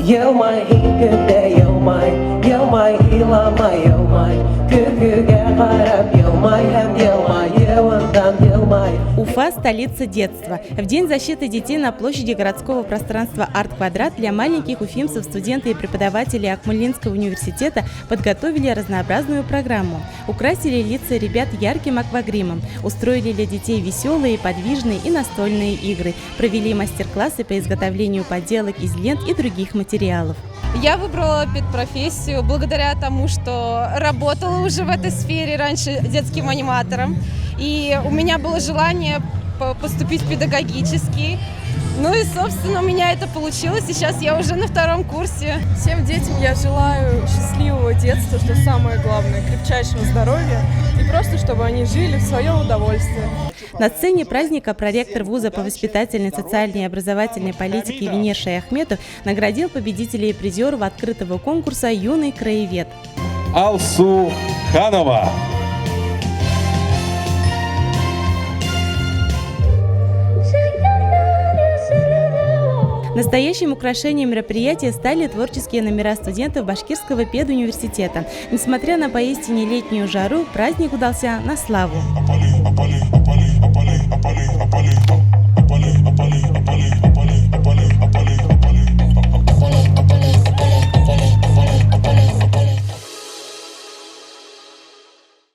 Yılmay günde yılmay, yılmay ilamay yılmay. Күкүгө карап yılmay, hem yılmay, yılından yılmay. Уфа – столица детства. В День защиты детей на площади городского пространства «Арт-Квадрат» для маленьких уфимцев студенты и преподаватели Акмолинского университета подготовили разнообразную программу. Украсили лица ребят ярким аквагримом, устроили для детей веселые, подвижные и настольные игры, провели мастер-классы по изготовлению поделок из лент и других материалов. Я выбрала педпрофессию благодаря тому, что работала уже в этой сфере раньше детским аниматором. И у меня было желание поступить в педагогический. Ну и, собственно, у меня это получилось. И сейчас я уже на 2-м курсе. Всем детям я желаю счастливого детства, что самое главное, крепчайшего здоровья. И просто, чтобы они жили в свое удовольствие. На сцене праздника проректор вуза по воспитательной, социальной и образовательной политике Венер Шаяхметов наградил победителей и призеров открытого конкурса «Юный краевед». Алсу Ханова. Настоящим украшением мероприятия стали творческие номера студентов Башкирского педуниверситета. Несмотря на поистине летнюю жару, праздник удался на славу.